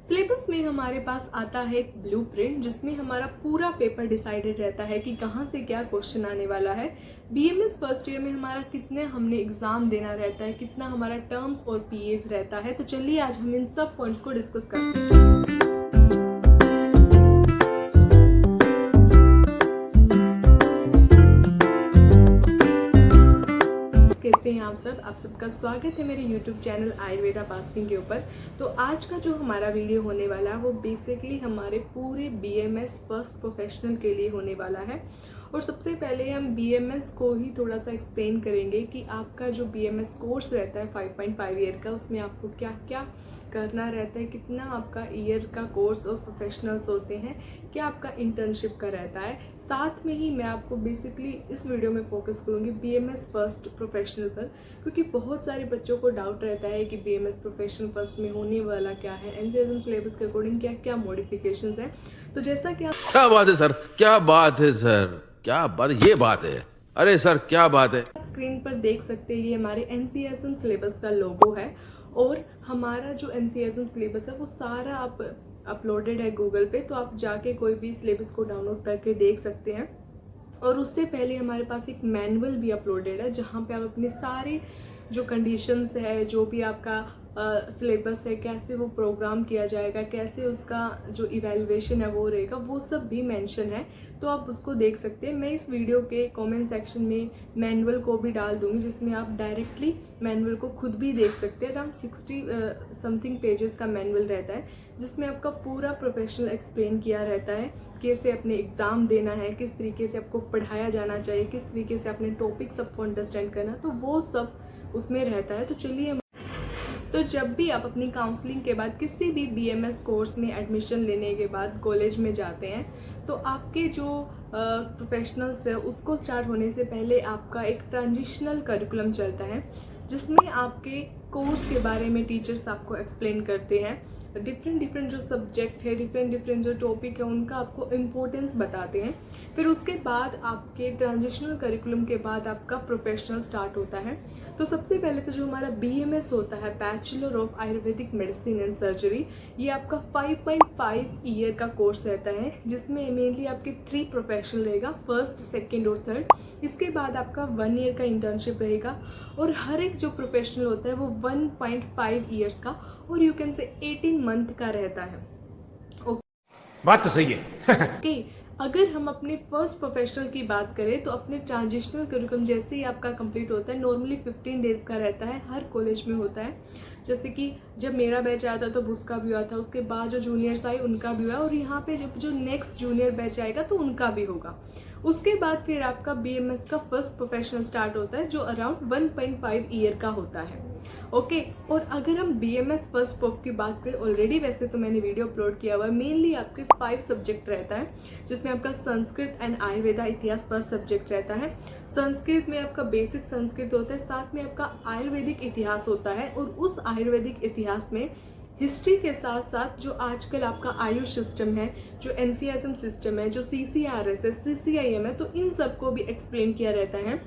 Syllabus में हमारे पास आता है एक ब्लूप्रिंट जिसमें हमारा पूरा पेपर डिसाइडेड रहता है कि कहाँ से क्या क्वेश्चन आने वाला है। बीएमएस फर्स्ट ईयर में हमारा कितने हमने एग्जाम देना रहता है, कितना हमारा टर्म्स और पीएस रहता है। तो चलिए आज हम इन सब पॉइंट्स को डिस्कस करते हैं। कैसे हैं आप सब? आप सबका स्वागत है मेरे YouTube चैनल आयुर्वेदा पासिंग के ऊपर। तो आज का जो हमारा वीडियो होने वाला है वो बेसिकली हमारे पूरे बीएमएस फर्स्ट प्रोफेशनल के लिए होने वाला है। और सबसे पहले हम बीएमएस को ही थोड़ा सा एक्सप्लेन करेंगे कि आपका जो बीएमएस कोर्स रहता है 5.5 ईयर का, उसमें आपको क्या क्या करना रहता है, कितना आपका ईयर का कोर्स और प्रोफेशनल्स होते हैं, क्या आपका इंटर्नशिप का रहता है। साथ में ही मैं आपको बेसिकली इस वीडियो में फोकस करूँगी बीएमएस फर्स्ट प्रोफेशनल पर, क्योंकि बहुत सारे बच्चों को डाउट रहता है कि बीएमएस प्रोफेशनल फर्स्ट में होने वाला क्या है, एनसीईआरटी सिलेबस के अकॉर्डिंग क्या क्या मॉडिफिकेशंस हैं। तो जैसा कि आप क्या बात है सर, क्या बात है सर, क्या बात, ये बात है, अरे सर क्या बात है। स्क्रीन पर देख सकते हैं ये हमारे एनसीईआरटी सिलेबस का लोगो है और हमारा जो एनसीईआरटी सिलेबस है वो सारा आप अपलोडेड है गूगल पे, तो आप जाके कोई भी सिलेबस को डाउनलोड करके देख सकते हैं। और उससे पहले हमारे पास एक मैनुअल भी अपलोडेड है जहाँ पे आप अपने सारे जो कंडीशंस है, जो भी आपका सिलेबस है, कैसे वो प्रोग्राम किया जाएगा, कैसे उसका जो इवैल्यूएशन है वो रहेगा, वो सब भी मेंशन है, तो आप उसको देख सकते हैं। मैं इस वीडियो के कमेंट सेक्शन में मैनुअल को भी डाल दूंगी जिसमें आप डायरेक्टली मैनुअल को खुद भी देख सकते हैं। अराउंड 60 समथिंग पेजेस का मैनुअल रहता है जिसमें आपका पूरा प्रोफेशनल एक्सप्लेन किया रहता है, कैसे अपने एग्ज़ाम देना है, किस तरीके से आपको पढ़ाया जाना चाहिए, किस तरीके से अपने टॉपिक सबको अंडरस्टैंड करना, तो वो सब उसमें रहता है। तो चलिए, तो जब भी आप अपनी काउंसलिंग के बाद किसी भी बीएमएस कोर्स में एडमिशन लेने के बाद कॉलेज में जाते हैं, तो आपके जो प्रोफेशनल्स है उसको स्टार्ट होने से पहले आपका एक ट्रांजिशनल करिकुलम चलता है जिसमें आपके कोर्स के बारे में टीचर्स आपको एक्सप्लेन करते हैं। डिफरेंट जो सब्जेक्ट है, डिफरेंट जो टॉपिक है, उनका आपको इम्पोर्टेंस बताते हैं। फिर उसके बाद आपके ट्रांजिशनल करिकुलम के बाद आपका प्रोफेशनल स्टार्ट होता है। तो सबसे पहले तो जो हमारा बीएमएस होता है, bachelor of Ayurvedic medicine and surgery, ये आपका 5.5 ईयर का कोर्स रहता है जिसमें मेनली आपके 3 प्रोफेशनल रहेगा, फर्स्ट, सेकेंड और थर्ड। इसके बाद आपका 1 ईयर का इंटर्नशिप रहेगा और हर एक जो प्रोफेशनल होता है वो 1.5 ईयर्स का और यू कैन से 18 मंथ का रहता है। बात तो सही है। ओके, अगर हम अपने फर्स्ट प्रोफेशनल की बात करें तो अपने ट्रांजिशनल करिकुलम जैसे ही आपका कंप्लीट होता है, नॉर्मली 15 डेज का रहता है, हर कॉलेज में होता है। जैसे कि जब मेरा बैच आया था तो उसका भी हुआ था, उसके बाद जो जूनियर्स आए उनका भी हुआ, और यहाँ पे जब जो नेक्स्ट जूनियर बैच आएगा तो उनका भी होगा। उसके बाद फिर आपका बीएमएस का फर्स्ट प्रोफेशनल स्टार्ट होता है जो अराउंड 1.5 ईयर का होता है। ओके, और अगर हम बीएमएस फर्स्ट प्रोफ की बात करें, ऑलरेडी वैसे तो मैंने वीडियो अपलोड किया हुआ है, मेनली आपके 5 सब्जेक्ट रहता है जिसमें आपका संस्कृत एंड आयुर्वेदा इतिहास फर्स्ट सब्जेक्ट रहता है। संस्कृत में आपका बेसिक संस्कृत होता है, साथ में आपका आयुर्वेदिक इतिहास होता है, और उस आयुर्वेदिक इतिहास में हिस्ट्री के साथ साथ जो आजकल आपका आयुष सिस्टम है, जो एनसीईआरटी सिस्टम है, जो सीसीआरएस है, सीसीआईएम है, तो इन सबको भी एक्सप्लेन किया रहता है।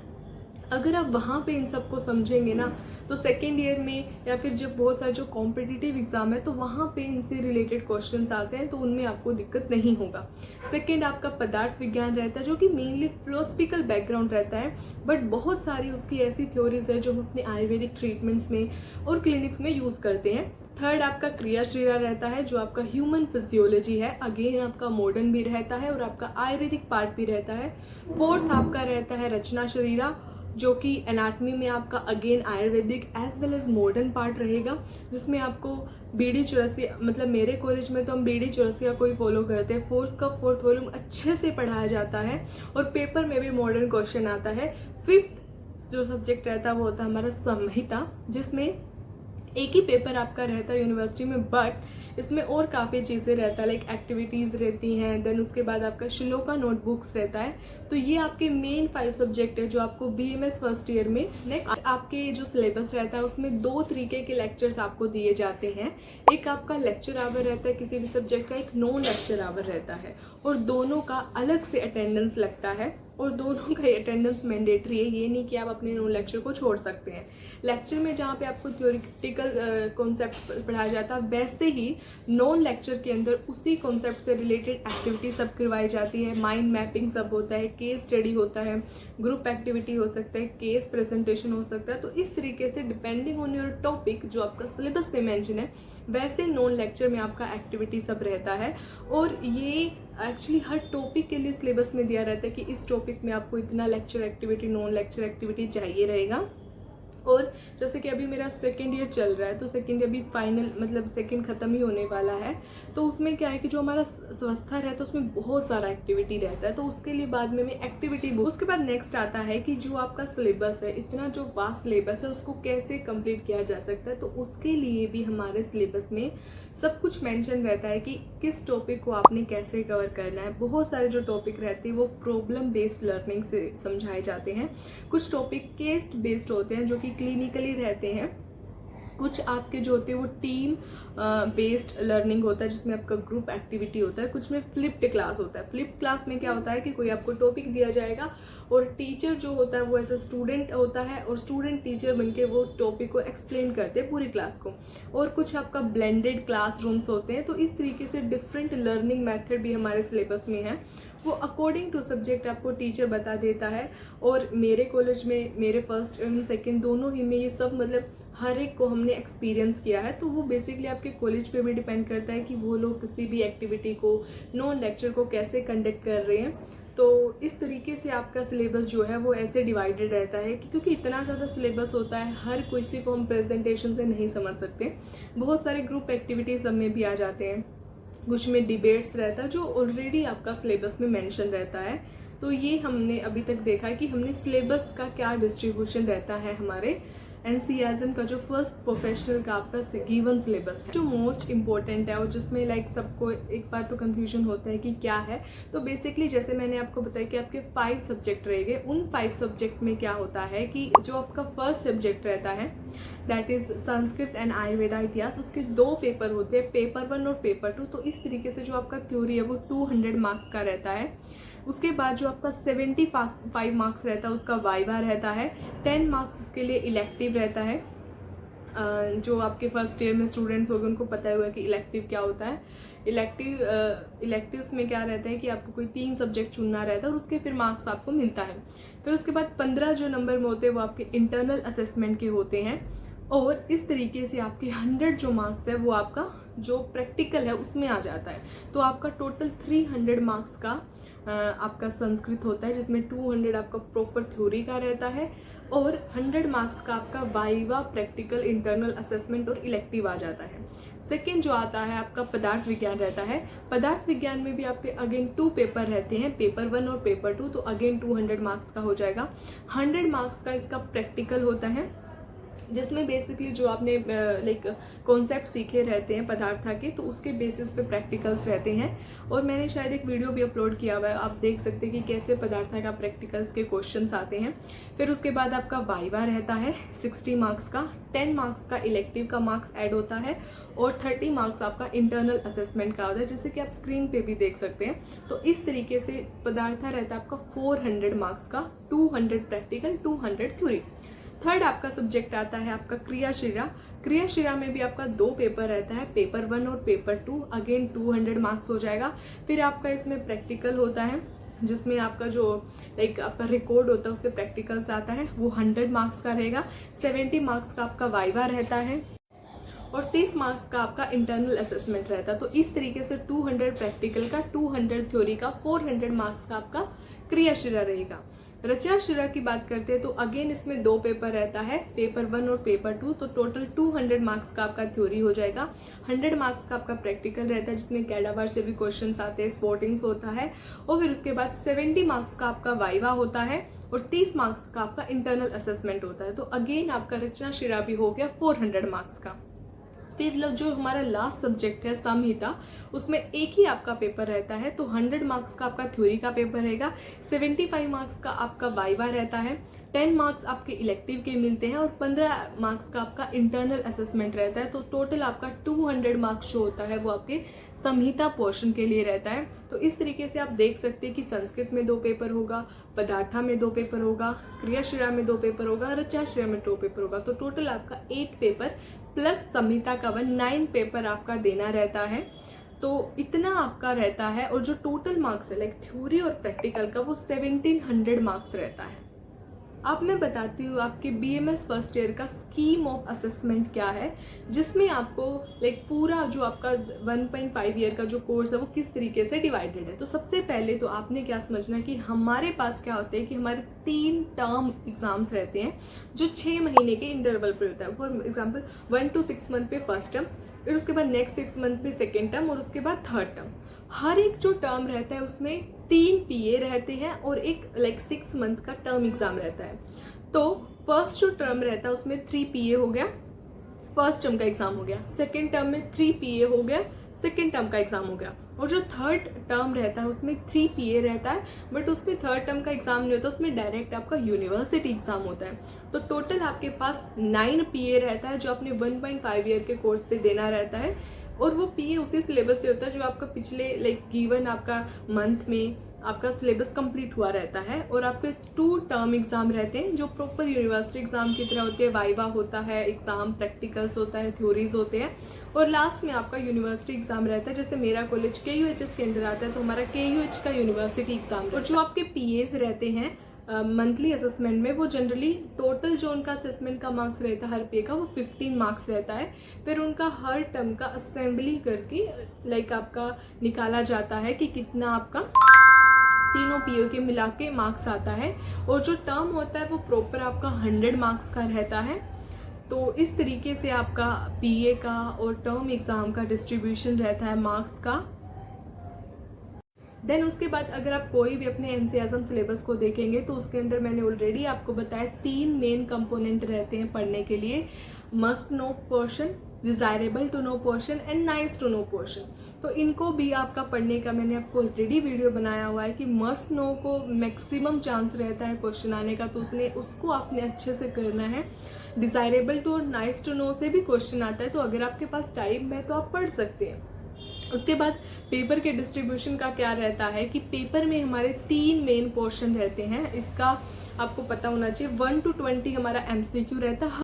अगर आप वहाँ पे इन सबको समझेंगे ना, तो सेकेंड ईयर में या फिर जब बहुत सारे जो कॉम्पिटिटिव एग्जाम है तो वहाँ पे इनसे रिलेटेड क्वेश्चंस आते हैं, तो उनमें आपको दिक्कत नहीं होगा। सेकेंड आपका पदार्थ विज्ञान रहता है जो कि मेनली फिलोसफिकल बैकग्राउंड रहता है, बट बहुत सारी उसकी ऐसी थ्योरीज है जो हम अपने आयुर्वेदिक ट्रीटमेंट्स में और क्लिनिक्स में यूज़ करते हैं। थर्ड आपका क्रियाशीला रहता है जो आपका ह्यूमन फिजियोलॉजी है, अगेन आपका मॉडर्न भी रहता है और आपका आयुर्वेदिक पार्ट भी रहता है। फोर्थ आपका रहता है रचना शरीरा, जो कि एनाटमी में आपका again Ayurvedic as well as modern part रहेगा, जिसमें आपको बीडी चौरसिया, मतलब मेरे कॉलेज में तो हम बीडी चौरसिया को ही फॉलो करते हैं। फोर्थ वॉल्यूम अच्छे से पढ़ाया जाता है और पेपर में भी मॉडर्न क्वेश्चन आता है। फिफ्थ जो सब्जेक्ट रहता है वो होता है हमारा संहिता, जिसमें एक ही पेपर आपका रहता है यूनिवर्सिटी में, बट इसमें और काफ़ी चीज़ें रहता है, लाइक एक्टिविटीज़ रहती हैं, देन उसके बाद आपका श्लोका नोटबुक्स रहता है। तो ये आपके मेन 5 सब्जेक्ट है जो आपको बीएमएस फर्स्ट ईयर में। नेक्स्ट आपके जो सिलेबस रहता है उसमें 2 तरीके के लेक्चर्स आपको दिए जाते हैं। एक आपका लेक्चर आवर रहता है किसी भी सब्जेक्ट का, एक नॉन लेक्चर आवर रहता है, और दोनों का अलग से अटेंडेंस लगता है। और दोनों का अटेंडेंस मैंडेटरी है। ये नहीं कि आप अपने नॉन लेक्चर को छोड़ सकते हैं। लेक्चर में जहाँ पे आपको थ्योरेटिकल कॉन्सेप्ट पढ़ाया जाता है, वैसे ही नॉन लेक्चर के अंदर उसी कॉन्सेप्ट से रिलेटेड एक्टिविटी सब करवाई जाती है। माइंड मैपिंग सब होता है, केस स्टडी होता है, ग्रुप एक्टिविटी हो सकता है, केस प्रेजेंटेशन हो सकता है। तो इस तरीके से डिपेंडिंग ऑन योर टॉपिक जो आपका सिलेबस में मेंशन है, वैसे नॉन लेक्चर में आपका एक्टिविटी सब रहता है। और ये एक्चुअली हर टॉपिक के लिए सिलेबस में दिया रहता है कि इस टॉपिक में आपको इतना lecture activity, non lecture activity चाहिए रहेगा। और जैसे कि अभी मेरा सेकेंड ईयर चल रहा है, तो सेकेंड ईयर भी फाइनल मतलब सेकेंड ख़त्म ही होने वाला है। तो उसमें क्या है कि जो हमारा संस्था रहता है उसमें बहुत सारा एक्टिविटी रहता है, तो उसके लिए बाद में मैं एक्टिविटी बुक। उसके बाद नेक्स्ट आता है कि जो आपका सिलेबस है, इतना जो वास्ट सिलेबस है, उसको कैसे कंप्लीट किया जा सकता है। तो उसके लिए भी हमारे सिलेबस में सब कुछ मेंशन रहता है कि किस टॉपिक को आपने कैसे कवर करना है। बहुत सारे जो टॉपिक रहते हैं वो प्रॉब्लम बेस्ड लर्निंग से समझाए जाते हैं। कुछ टॉपिक केस बेस्ड होते हैं जो कि क्लिनिकली रहते हैं। कुछ आपके जो होते हैं वो टीम बेस्ड लर्निंग होता है जिसमें आपका ग्रुप एक्टिविटी होता है। कुछ में फ्लिप्ड क्लास होता है। फ्लिप्ड क्लास में क्या होता है कि कोई आपको टॉपिक दिया जाएगा और टीचर जो होता है वो एज अ स्टूडेंट होता है और स्टूडेंट टीचर बनके वो टॉपिक को एक्सप्लेन करते हैं पूरी क्लास को। और कुछ आपका ब्लेंडेड क्लासरूम्स होते हैं। तो इस तरीके से डिफरेंट लर्निंग मेथड भी हमारे सिलेबस में है। वो अकॉर्डिंग टू सब्जेक्ट आपको टीचर बता देता है। और मेरे कॉलेज में मेरे फर्स्ट एंड सेकेंड दोनों ही में ये सब मतलब हर एक को हमने एक्सपीरियंस किया है। तो वो बेसिकली आपके कॉलेज पे भी डिपेंड करता है कि वो लोग किसी भी एक्टिविटी को, नॉन लेक्चर को कैसे कंडक्ट कर रहे हैं। तो इस तरीके से आपका सिलेबस जो है वो ऐसे डिवाइडेड रहता है कि क्योंकि इतना ज़्यादा सिलेबस होता है, हर किसी को हम प्रेजेंटेशन से नहीं समझ सकते। बहुत सारे ग्रुप एक्टिविटीज़ सब में भी आ जाते हैं। कुछ में डिबेट्स रहता है जो ऑलरेडी आपका सिलेबस में मेंशन रहता है। तो ये हमने अभी तक देखा है कि हमने सिलेबस का क्या डिस्ट्रीब्यूशन रहता है हमारे एनसीईआरएम का जो फर्स्ट प्रोफेशनल का आपका गिवन सिलेबस है, जो मोस्ट इम्पोर्टेंट है और जिसमें लाइक सबको एक बार तो कंफ्यूजन होता है कि क्या है। तो बेसिकली जैसे मैंने आपको बताया कि आपके 5 सब्जेक्ट रहेंगे। उन 5 सब्जेक्ट में क्या होता है कि जो आपका फर्स्ट सब्जेक्ट रहता है that is Sanskrit and Ayurveda इतिहास, उसके 2 पेपर होते हैं, पेपर 1 और पेपर 2। तो इस तरीके से जो आपका थ्योरी है वो 200 मार्क्स का रहता है। उसके बाद जो आपका 75 मार्क्स रहता है उसका वाइवा रहता है। 10 मार्क्स इसके लिए इलेक्टिव रहता है। जो आपके फर्स्ट ईयर में स्टूडेंट्स होंगे उनको पता होगा कि इलेक्टिव क्या होता है। इलेक्टिव्स में क्या रहता है कि आपको कोई 3 सब्जेक्ट चुनना रहता है और उसके फिर मार्क्स आपको मिलता है। फिर उसके बाद 15 जो नंबर में होते हैं वो आपके इंटरनल असेसमेंट के होते हैं। और इस तरीके से आपके 100 जो मार्क्स है वो आपका जो प्रैक्टिकल है उसमें आ जाता है। तो आपका टोटल 300 मार्क्स का आपका संस्कृत होता है, जिसमें 200 आपका प्रॉपर थ्योरी का रहता है और 100 मार्क्स का आपका वाइवा, प्रैक्टिकल, इंटरनल असेसमेंट और इलेक्टिव आ जाता है। सेकेंड जो आता है आपका पदार्थ विज्ञान रहता है। पदार्थ विज्ञान में भी आपके अगेन 2 पेपर रहते हैं, पेपर 1 और पेपर 2। तो अगेन 200 मार्क्स का हो जाएगा। 100 मार्क्स का इसका प्रैक्टिकल होता है, जिसमें बेसिकली जो आपने लाइक कॉन्सेप्ट सीखे रहते हैं पदार्थ के, तो उसके बेसिस पे प्रैक्टिकल्स रहते हैं। और मैंने शायद एक वीडियो भी अपलोड किया हुआ है, आप देख सकते हैं कि कैसे पदार्थ का प्रैक्टिकल्स के क्वेश्चंस आते हैं। फिर उसके बाद आपका वाइवा रहता है 60 मार्क्स का। 10 मार्क्स का इलेक्टिव का मार्क्स ऐड होता है और 30 मार्क्स आपका इंटरनल असेसमेंट का होता है, जैसे कि आप स्क्रीन पे भी देख सकते हैं। तो इस तरीके से पदार्थ रहता है आपका 400 मार्क्स का, 200 प्रैक्टिकल, 200 थ्योरी। थर्ड आपका सब्जेक्ट आता है आपका क्रियाशीला। क्रियाशीला में भी आपका 2 पेपर रहता है, पेपर 1 और पेपर 2। अगेन 200 मार्क्स हो जाएगा। फिर आपका इसमें प्रैक्टिकल होता है, जिसमें आपका जो लाइक आपका रिकॉर्ड होता है उससे प्रैक्टिकल्स आता है, वो 100 मार्क्स का रहेगा। 70 मार्क्स का आपका वाइवा रहता है और 30 मार्क्स का आपका इंटरनल असेसमेंट रहता है। तो इस तरीके से 200 प्रैक्टिकल का, 200 थ्योरी का, 400 मार्क्स का आपका क्रियाशीला रहेगा। रचनाशीला की बात करते हैं तो अगेन इसमें 2 पेपर रहता है, पेपर 1 और पेपर 2। तो टोटल 200 मार्क्स का आपका थ्योरी हो जाएगा। 100 मार्क्स का आपका प्रैक्टिकल रहता है, जिसमें कैडावर से भी क्वेश्चंस आते हैं, स्पॉटिंग्स होता है। और फिर उसके बाद 70 मार्क्स का आपका वाइवा होता है और 30 मार्क्स का आपका इंटरनल असेसमेंट होता है। तो अगेन आपका रचनाशीला भी हो गया 400 मार्क्स का। फिर जो हमारा लास्ट सब्जेक्ट है संहिता, उसमें एक ही आपका पेपर रहता है। तो 100 मार्क्स का आपका थ्योरी का पेपर रहेगा, 75 मार्क्स का आपका वाइवा रहता है, 10 मार्क्स आपके इलेक्टिव के मिलते हैं और 15 मार्क्स का आपका इंटरनल असेसमेंट रहता है। तो टोटल आपका 200 मार्क्स जो होता है वो आपके संहिता पोर्शन के लिए रहता है। तो इस तरीके से आप देख सकते हैं कि संस्कृत में 2 पेपर होगा, पदार्था में 2 पेपर होगा, क्रियाशीरा में 2 पेपर होगा, रचाश्रया में 2 पेपर होगा। तो टोटल आपका 8 पेपर प्लस संहिता का 9 पेपर आपका देना रहता है। तो इतना आपका रहता है। और जो टोटल मार्क्स है लाइक थ्योरी और प्रैक्टिकल का वो 1700 मार्क्स रहता है। अब मैं बताती हूँ आपके BMS फर्स्ट ईयर का स्कीम ऑफ असेसमेंट क्या है, जिसमें आपको लाइक पूरा जो आपका 1.5 ईयर का जो कोर्स है वो किस तरीके से डिवाइडेड है। तो सबसे पहले तो आपने क्या समझना कि हमारे पास क्या होते हैं कि हमारे 3 टर्म एग्जाम्स रहते हैं जो 6 महीने के इंटरवल पर होता है। फॉर एग्जाम्पल 1 to 6 मंथ पे फर्स्ट टर्म, फिर उसके बाद नेक्स्ट 6 मंथ पे सेकेंड टर्म और उसके बाद थर्ड टर्म। हर एक जो टर्म रहता है उसमें 3 PA रहते हैं और एक लाइक 6 मंथ का टर्म एग्जाम रहता है। तो फर्स्ट जो टर्म रहता है उसमें 3 PA हो गया, फर्स्ट टर्म का एग्जाम हो गया। सेकेंड टर्म में 3 PA हो गया, सेकेंड टर्म का एग्जाम हो गया। और जो थर्ड टर्म रहता है उसमें 3 PA रहता है, बट उसमें थर्ड टर्म का एग्जाम नहीं होता, उसमें डायरेक्ट आपका यूनिवर्सिटी एग्जाम होता है। तो टोटल आपके पास 9 PA रहता है जो आपने 1.5 ईयर के कोर्स पे देना रहता है। और वो PA उसी सिलेबस से होता है जो आपका पिछले लाइक गिवन आपका मंथ में आपका सिलेबस कंप्लीट हुआ रहता है। और आपके 2 टर्म एग्जाम रहते हैं जो प्रॉपर यूनिवर्सिटी एग्जाम की तरह होते हैं। वाइवा होता है, एग्जाम प्रैक्टिकल्स होता है, थ्योरीज होते हैं और लास्ट में आपका यूनिवर्सिटी एग्जाम रहता है। जैसे मेरा कॉलेज KUHS के अंदर आता है तो हमारा KUH का यूनिवर्सिटी एग्जाम। और जो आपके PAs रहते हैं मंथली असेसमेंट में वो जनरली टोटल जो उनका असेसमेंट का मार्क्स रहता है हर पे का वो 15 मार्क्स रहता है। फिर उनका हर टर्म का असेंबली करके लाइक आपका निकाला जाता है कि कितना आपका तीनों PO के मिला के मार्क्स आता है। और जो टर्म होता है वो प्रॉपर आपका 100 मार्क्स का रहता है। तो इस तरीके से आपका PA का और टर्म एग्ज़ाम का डिस्ट्रीब्यूशन रहता है मार्क्स का। देन उसके बाद अगर आप कोई भी अपने एनसीआरएम सिलेबस को देखेंगे तो उसके अंदर मैंने ऑलरेडी आपको बताया 3 मेन कंपोनेंट रहते हैं पढ़ने के लिए, must know portion, desirable to know portion and nice to know portion. तो इनको भी आपका पढ़ने का मैंने आपको ऑलरेडी वीडियो बनाया हुआ है कि मस्ट नो को मैक्सिमम चांस रहता है क्वेश्चन आने का, तो उसको आपने अच्छे से करना है। डिजायरेबल टू और नाइस टू नो से भी क्वेश्चन आता है, तो अगर आपके पास टाइम है तो आप पढ़ सकते हैं। उसके बाद पेपर के डिस्ट्रीब्यूशन का क्या रहता है कि पेपर में हमारे 3 मेन पोर्शन रहते हैं, इसका आपको पता होना चाहिए। 1 to 20 हमारा MCQ रहता है।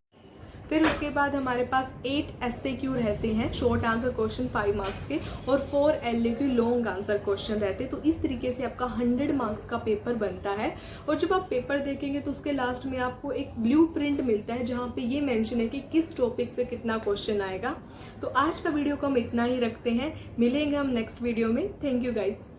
फिर उसके बाद हमारे पास 8 SAQ रहते हैं, शॉर्ट आंसर क्वेश्चन 5 मार्क्स के, और 4 LAQ लॉन्ग आंसर क्वेश्चन रहते हैं। तो इस तरीके से आपका 100 मार्क्स का पेपर बनता है। और जब आप पेपर देखेंगे तो उसके लास्ट में आपको एक ब्लूप्रिंट मिलता है जहाँ पे ये मेंशन है कि किस टॉपिक से कितना क्वेश्चन आएगा। तो आज का वीडियो को हम इतना ही रखते हैं, मिलेंगे हम नेक्स्ट वीडियो में। Thank you guys.